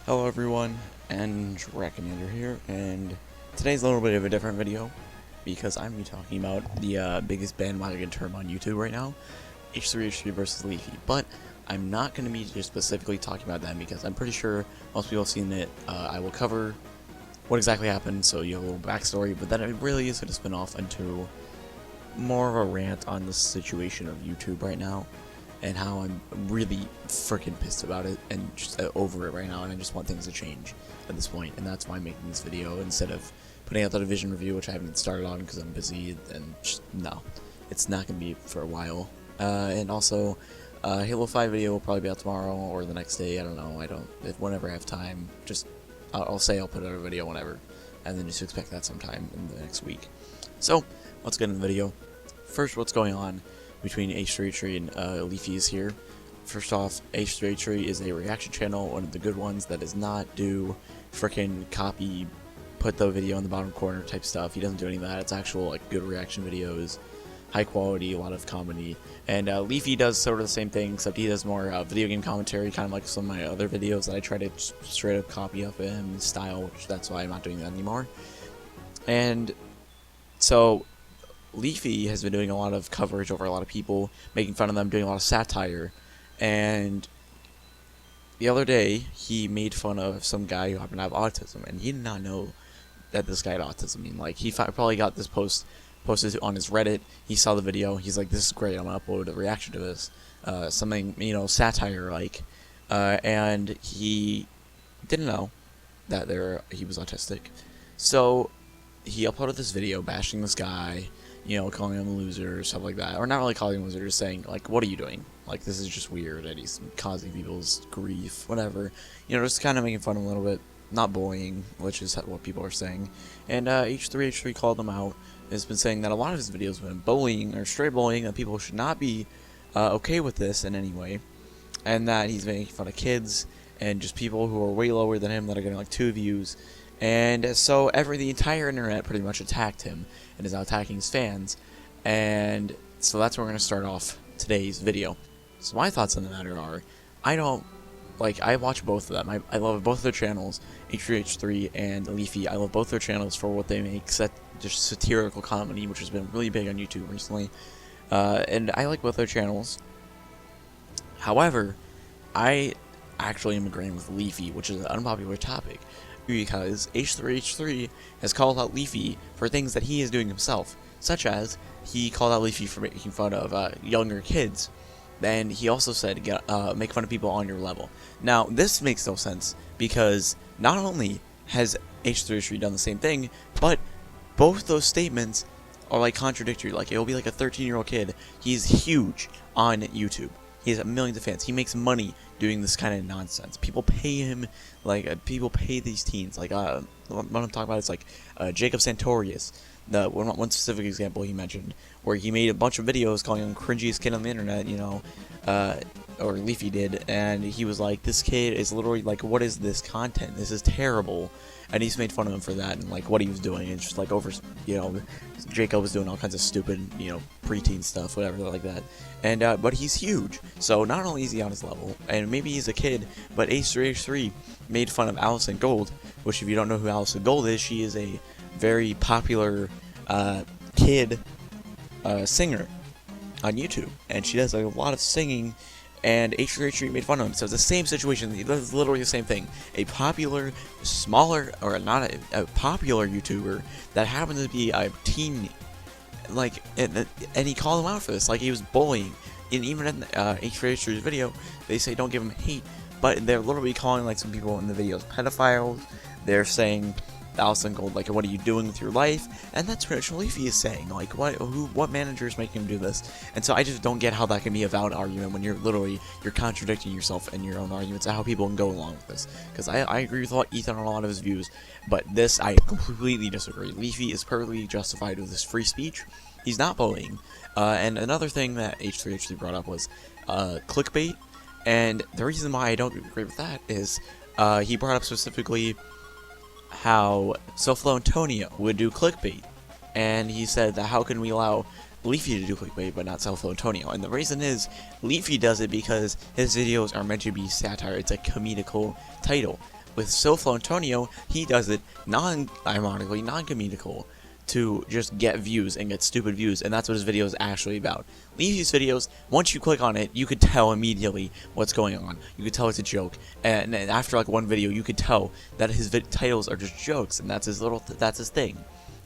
Hello everyone, and Commander here, and today's a little bit of a different video because I'm going to be talking about the biggest bandwagon term on YouTube right now, H3H3 versus Leafy. But I'm not going to be just specifically talking about them because I'm pretty sure most people have seen it. I will cover what exactly happened, so you have a little backstory, but then it really is going to spin off into more of a rant on the situation of YouTube right now, and how I'm really freaking pissed about it and just over it right now, and I just want things to change at this point, and that's why I'm making this video instead of putting out the Division review, which I haven't started on because I'm busy, and just, no, it's not going to be for a while. And also, Halo 5 video will probably be out tomorrow or the next day, I don't know, whenever I have time, just, I'll say I'll put out a video whenever, and then just expect that sometime in the next week. So, let's get into the video. First, what's going on between H3H3 and Leafy is here. First off, H3H3 is a reaction channel, one of the good ones that does not do frickin' copy, put the video in the bottom corner type stuff. He doesn't do any of that. It's actual like good reaction videos, high quality, a lot of comedy. And Leafy does sort of the same thing, except he does more video game commentary, kind of like some of my other videos that I try to straight up copy of him style, which that's why I'm not doing that anymore. And so Leafy has been doing a lot of coverage over a lot of people, making fun of them, doing a lot of satire, and the other day he made fun of some guy who happened to have autism, and he did not know that this guy had autism. I mean, like, he probably got this posted on his Reddit, he saw the video, he's like, this is great, I'm gonna upload a reaction to this, something, you know, satire like, and he didn't know that he was autistic, so he uploaded this video bashing this guy, you know, calling him a loser, stuff like that. Or not really calling him a loser, just saying, like, what are you doing? Like, this is just weird, and he's causing people's grief, whatever. You know, just kind of making fun of him a little bit. Not bullying, which is what people are saying. And H3H3 called him out, and has been saying that a lot of his videos have been bullying, or straight bullying, that people should not be okay with this in any way. And that he's making fun of kids, and just people who are way lower than him that are getting, like, 2 views. And so the entire internet pretty much attacked him and is now attacking his fans, and so that's where we're going to start off today's video. So my thoughts on the matter are, I watch both of them. I love both of their channels, H3H3 and Leafy. I love both their channels for what they make, just satirical comedy, which has been really big on YouTube recently, and I like both their channels. However, I actually am agreeing with Leafy, which is an unpopular topic, because H3H3 has called out Leafy for things that he is doing himself, such as he called out Leafy for making fun of younger kids, and he also said make fun of people on your level. Now, this makes no sense, because not only has H3H3 done the same thing, but both those statements are like contradictory. Like, it'll be like a 13-year-old kid. He's huge on YouTube. He has millions of fans. He makes money doing this kind of nonsense. People pay him, like, people pay these teens. Like, what I'm talking about is, like, Jacob Santorius, the one specific example he mentioned, where he made a bunch of videos calling him cringiest kid on the internet, you know, or Leafy did, and he was like, this kid is literally, like, what is this content? This is terrible. And he's made fun of him for that, and, like, what he was doing. It's just, like, you know, Jacob was doing all kinds of stupid, you know, preteen stuff, whatever, like that. And, but he's huge. So, not only is he on his level, and maybe he's a kid, but H3H3 made fun of Allison Gold, which, if you don't know who Allison Gold is, she is a very popular, kid, singer on YouTube. And she does, like, a lot of singing, and H3H3 made fun of him. So it's the same situation. It's literally the same thing. A popular, smaller, or not a popular YouTuber that happens to be a teen, like, and he called him out for this. Like, he was bullying. And even in H3H3's video, they say don't give him hate, but they're literally calling, like, some people in the videos pedophiles. They're saying, Allison Gold, like, what are you doing with your life? And that's what Leafy is saying, like, what manager is making him do this? And so I just don't get how that can be a valid argument when you're contradicting yourself in your own arguments, and how people can go along with this. Because I agree with Ethan on a lot of his views, but this I completely disagree. Leafy is perfectly justified with his free speech. He's not bullying. And another thing that H3H3 brought up was clickbait, and the reason why I don't agree with that is he brought up specifically how Soflo Antonio would do clickbait, and he said that how can we allow Leafy to do clickbait but not Soflo Antonio? And the reason is Leafy does it because his videos are meant to be satire. It's a comedical title. With Silflo Antonio, he does it ironically, non-comedical, to just get views and get stupid views, and that's what his video is actually about. Leafy's videos, once you click on it, you could tell immediately what's going on. You could tell it's a joke, and after like one video, you could tell that his titles are just jokes, and that's his thing.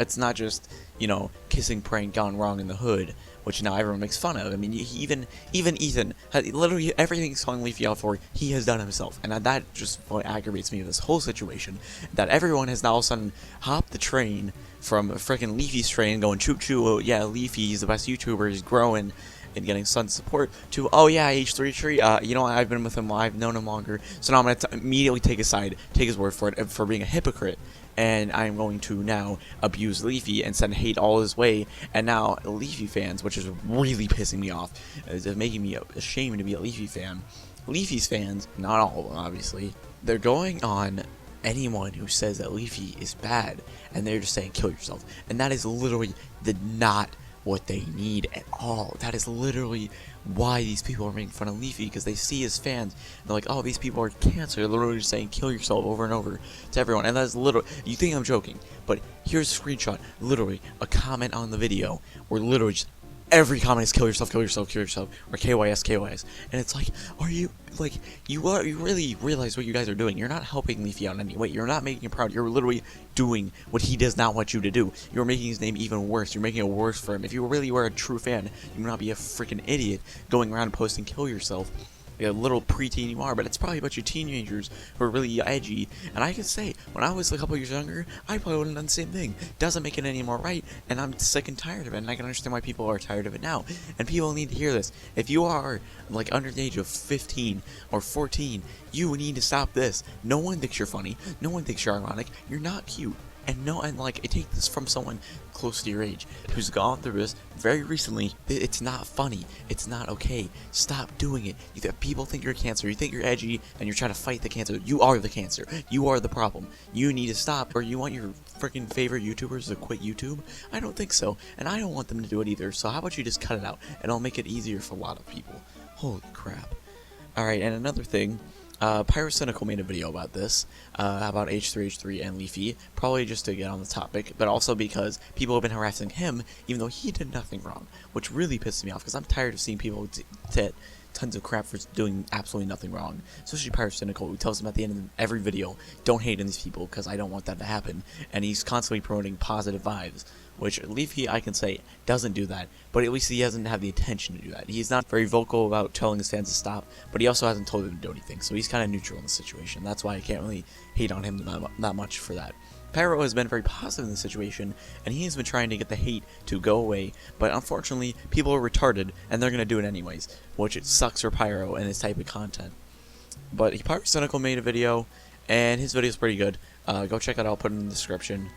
It's not just, you know, kissing prank gone wrong in the hood, which now everyone makes fun of. I mean, even Ethan, literally everything he's calling Leafy out for, he has done himself. And that just aggravates me with this whole situation, that everyone has now all of a sudden hopped the train from frickin' Leafy's train, going choo-choo, oh, yeah, Leafy, he's the best YouTuber, he's growing and getting son support, to, oh yeah, H3H3, you know, I've been with him, I've known him longer, so now I'm going to immediately take his side, take his word for it, for being a hypocrite. And I'm going to now abuse Leafy and send hate all his way. And now Leafy fans, which is really pissing me off, is making me ashamed to be a Leafy fan. Leafy's fans, not all of them obviously, they're going on anyone who says that Leafy is bad, and they're just saying kill yourself. And that is literally not what they need at all. That is literally why these people are making fun of Leafy, because they see his fans and they're like, oh, these people are cancer. They're literally just saying kill yourself over and over to everyone. And that's literally, you think I'm joking, but here's a screenshot, literally a comment on the video where literally just every comment is kill yourself, kill yourself, kill yourself, or KYS, KYS. And it's like, are you, like, you really realize what you guys are doing? You're not helping Leafy out in any way. You're not making him proud. You're literally doing what he does not want you to do. You're making his name even worse. You're making it worse for him. If you really were a true fan, you would not be a freaking idiot going around posting kill yourself. A little preteen you are, but it's probably a bunch of teenagers who are really edgy. And I can say, when I was a couple years younger, I probably would have done the same thing. Doesn't make it any more right, and I'm sick and tired of it, and I can understand why people are tired of it now. And people need to hear this. If you are, like, under the age of 15 or 14, you need to stop this. No one thinks you're funny. No one thinks you're ironic. You're not cute. And like, I take this from someone close to your age who's gone through this very recently. It's not funny. It's not okay. Stop doing it. People think you're cancer. You think you're edgy, and you're trying to fight the cancer. You are the cancer. You are the problem. You need to stop, or you want your freaking favorite YouTubers to quit YouTube? I don't think so, and I don't want them to do it either. So how about you just cut it out, and it'll make it easier for a lot of people. Holy crap. Alright, and another thing, Pyrocynical made a video about this, about H3H3 and Leafy, probably just to get on the topic, but also because people have been harassing him, even though he did nothing wrong, which really pisses me off, because I'm tired of seeing people get tons of crap for doing absolutely nothing wrong, especially Pyrocynical, who tells him at the end of every video, don't hate on these people, because I don't want that to happen, and he's constantly promoting positive vibes, which Leafy, I can say, doesn't do that, but at least he doesn't have the intention to do that. He's not very vocal about telling his fans to stop, but he also hasn't told them to do anything, so he's kind of neutral in the situation. That's why I can't really hate on him that much for that. Pyro has been very positive in this situation, and he has been trying to get the hate to go away, but unfortunately, people are retarded, and they're going to do it anyways, which it sucks for Pyro and his type of content. But Pyrocynical made a video, and his video is pretty good. Go check it out, I'll put it in the description.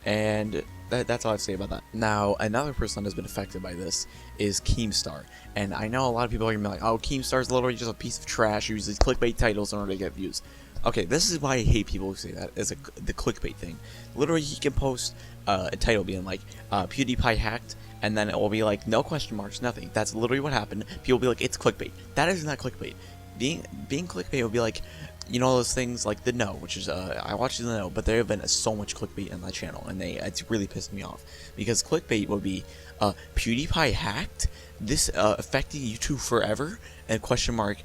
And that's all I have to say about that. Now, another person that has been affected by this is Keemstar. And I know a lot of people are going to be like, oh, Keemstar's literally just a piece of trash who uses clickbait titles in order to get views. Okay, this is why I hate people who say that, as the clickbait thing. Literally, he can post a title being like, PewDiePie hacked, and then it will be like, no question marks, nothing. That's literally what happened. People will be like, it's clickbait. That is not clickbait. Being clickbait would be like, you know, those things like The Know, which is, I watch The Know, but there have been so much clickbait on that channel, and it's really pissed me off. Because clickbait would be, PewDiePie hacked, this, affecting YouTube forever, and question mark,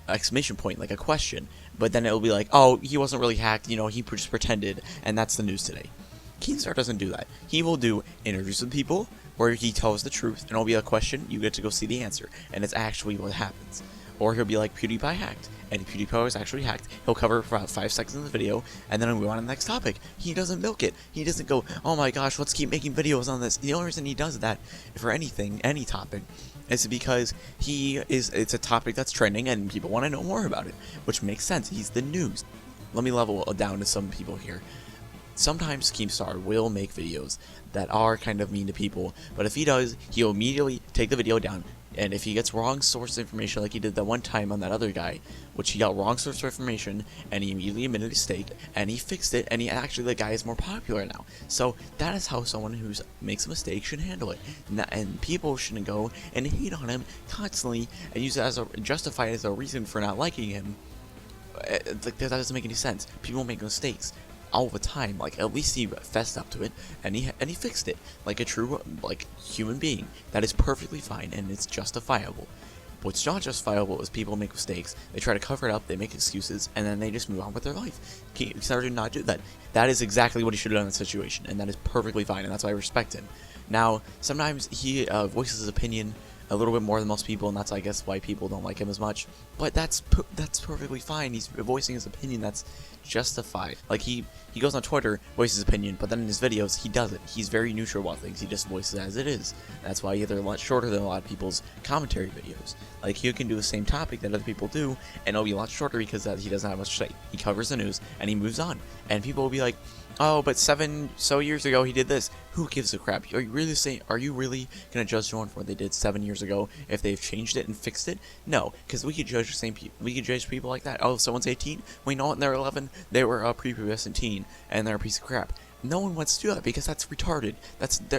exclamation point, like a question. But then it'll be like, oh, he wasn't really hacked, you know, he just pretended, and that's the news today. Keemstar doesn't do that. He will do interviews with people, where he tells the truth, and it'll be a question, you get to go see the answer, and it's actually what happens. Or he'll be like, PewDiePie hacked, and if PewDiePie was actually hacked, he'll cover it for about 5 seconds in the video, and then he'll move on to the next topic. He doesn't milk it. He doesn't go, oh my gosh, let's keep making videos on this. The only reason he does that, for anything, any topic, is because it's a topic that's trending, and people want to know more about it, which makes sense. He's the news. Let me level down to some people here. Sometimes Keemstar will make videos that are kind of mean to people, but if he does, he'll immediately take the video down, and if he gets wrong source information like he did that one time on that other guy, which he got wrong source of information, and he immediately admitted his mistake, and he fixed it, and the guy is more popular now. So that is how someone who makes a mistake should handle it, and people shouldn't go and hate on him constantly and use it as justify it as a reason for not liking him, Like that doesn't make any sense. People make mistakes all the time. Like, at least he fessed up to it and he fixed it like a true like human being. That is perfectly fine and it's justifiable. What's not justifiable is people make mistakes, they try to cover it up, they make excuses, and then they just move on with their life. Kickstarter did not do that. That is exactly what he should have done in the situation, and that is perfectly fine, and that's why I respect him. Now, sometimes he voices his opinion a little bit more than most people, and that's, I guess, why people don't like him as much. But that's perfectly fine. He's voicing his opinion. That's justified. Like, he goes on Twitter, voices his opinion, but then in his videos, he doesn't. He's very neutral about things. He just voices it as it is. That's why they're a lot shorter than a lot of people's commentary videos. Like, he can do the same topic that other people do, and it'll be a lot shorter because he doesn't have much to say. He covers the news, and he moves on. And people will be like, oh, but 7 years ago he did this. Who gives a crap? Are you really gonna judge someone for what they did 7 years ago if they've changed it and fixed it? No, because we could judge the same people. We could judge people like that. Oh, someone's 18. We know when they're 11, they were a prepubescent teen, and they're a piece of crap. No one wants to do that because that's retarded.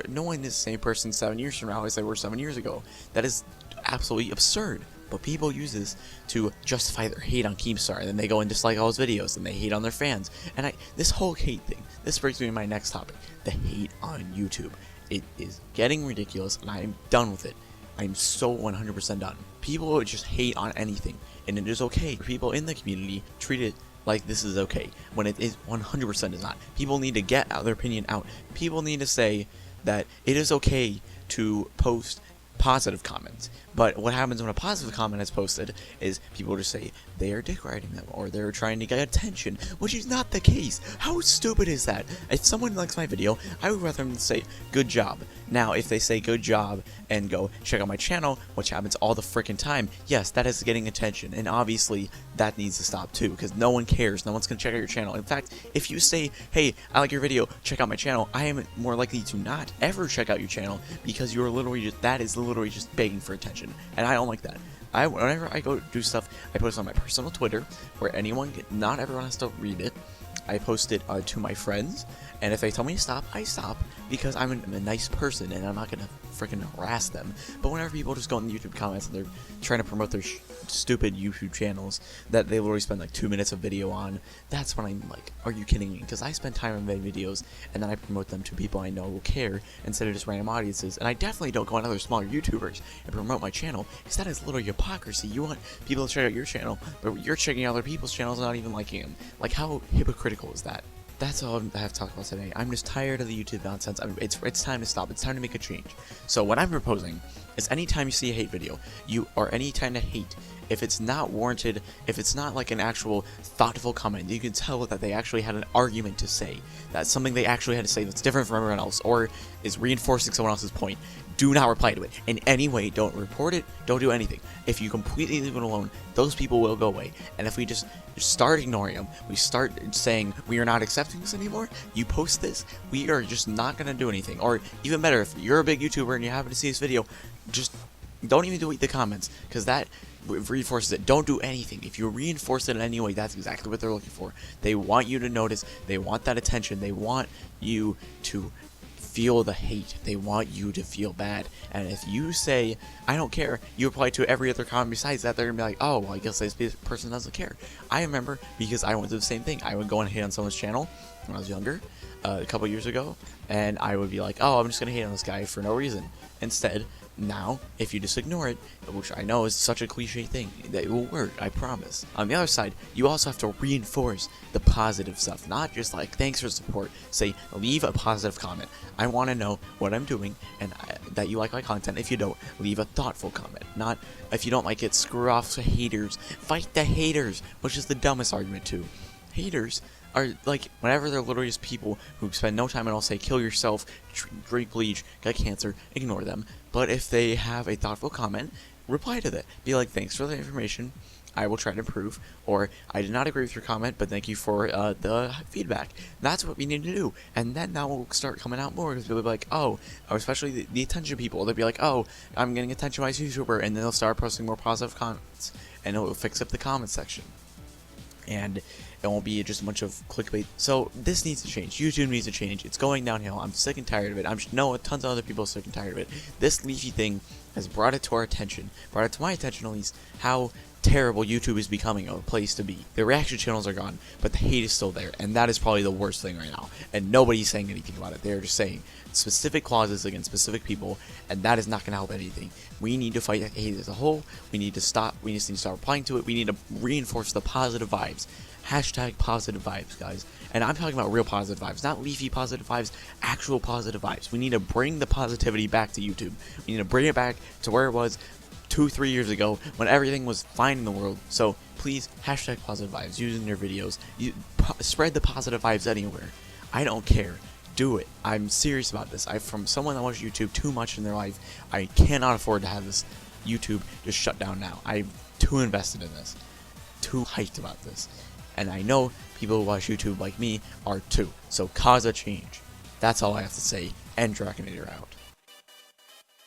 No one is the same person 7 years from now as they were 7 years ago. That is absolutely absurd. But people use this to justify their hate on Keemstar, and then they go and dislike all his videos, and they hate on their fans. And this whole hate thing, this brings me to my next topic, the hate on YouTube. It is getting ridiculous, and I am done with it. I'm so 100% done. People just hate on anything, and it is okay. People in the community treat it like this is okay, when it is 100% is not. People need to get their opinion out. People need to say that it is okay to post positive comments. But what happens when a positive comment is posted is people just say they are dick riding them or they're trying to get attention, which is not the case. How stupid is that? If someone likes my video, I would rather them say good job. Now, if they say good job and go check out my channel, which happens all the freaking time, yes, that is getting attention, and obviously that needs to stop too, because no one cares. No one's gonna check out your channel. In fact, if you say, hey, I like your video, check out my channel, I am more likely to not ever check out your channel because you're literally that is literally just begging for attention. And I don't like that. Whenever I go do stuff, I post on my personal Twitter, where not everyone has to read it. I post it to my friends, and if they tell me to stop, I stop, because I'm a nice person, and I'm not gonna freaking harass them. But whenever people just go in the YouTube comments and they're trying to promote their stupid YouTube channels that they literally spend like 2 minutes of video on, that's when I'm like, are you kidding me? Because I spend time on videos, and then I promote them to people I know will care, instead of just random audiences. And I definitely don't go on other smaller YouTubers and promote my channel, because that is literally hypocrisy. You want people to check out your channel, but you're checking out other people's channels and not even liking them. Like, how hypocritical is that? That's all I have to talk about today. I'm just tired of the YouTube nonsense. It's time to stop. It's time to make a change. So what I'm proposing is, anytime you see a hate video, or any kind of hate, if it's not warranted, if it's not like an actual thoughtful comment, you can tell that they actually had an argument to say, that's something they actually had to say that's different from everyone else, or is reinforcing someone else's point, do not reply to it in any way. Don't report it, don't do anything. If you completely leave it alone, those people will go away. And if we just start ignoring them, we start saying we are not accepting this anymore, you post this, we are just not going to do anything. Or even better, if you're a big YouTuber and you happen to see this video, just don't even delete the comments, because that reinforces it. Don't do anything. If you reinforce it in any way, that's exactly what they're looking for. They want you to notice, they want that attention, they want you to feel the hate, they want you to feel bad. And if you say, I don't care, you reply to every other comment besides that, they're gonna be like, oh, well, I guess this person doesn't care. I remember, because I went through the same thing. I would go and hate on someone's channel when I was younger, a couple years ago, and I would be like, oh, I'm just gonna hate on this guy for no reason. Instead, now, if you just ignore it, which I know is such a cliche thing, that it will work, I promise. On the other side, you also have to reinforce the positive stuff, not just like, thanks for support. Say, leave a positive comment. I want to know what I'm doing, and that you like my content. If you don't, leave a thoughtful comment. Not, if you don't like it, screw off to haters. Fight the haters, which is the dumbest argument too. Haters are like, whenever they're literally just people who spend no time at all, say kill yourself, drink bleach, get cancer, ignore them. But if they have a thoughtful comment, reply to that. Be like, thanks for the information, I will try to improve, or I did not agree with your comment, but thank you for the feedback. That's what we need to do, and then that will start coming out more, because people will be like, oh, especially the attention people, they'll be like, oh, I'm getting attention by this YouTuber, and then they'll start posting more positive comments, and it will fix up the comment section. And it won't be just a bunch of clickbait. So this needs to change. YouTube needs to change. It's going downhill. I'm sick and tired of it. Tons of other people are sick and tired of it. This Leafy thing has brought it to our attention, brought it to my attention at least, how terrible YouTube is becoming a place to be. The reaction channels are gone, but the hate is still there, and that is probably the worst thing right now. And nobody's saying anything about it. They're just saying specific clauses against specific people, and that is not going to help anything. We need to fight hate as a whole. We need to stop. We just need to start replying to it. We need to reinforce the positive vibes. Hashtag positive vibes, guys. And I'm talking about real positive vibes, not leafy positive vibes, actual positive vibes. We need to bring the positivity back to YouTube. We need to bring it back to where it was 2-3 years ago when everything was fine in the world. So please, hashtag positive vibes, use it in your videos. Spread the positive vibes anywhere. I don't care. Do it. I'm serious about this. From someone that watches YouTube too much in their life, I cannot afford to have this YouTube just shut down now. I'm too invested in this. Too hyped about this. And I know people who watch YouTube like me are too. So cause a change. That's all I have to say. And Draconitor out.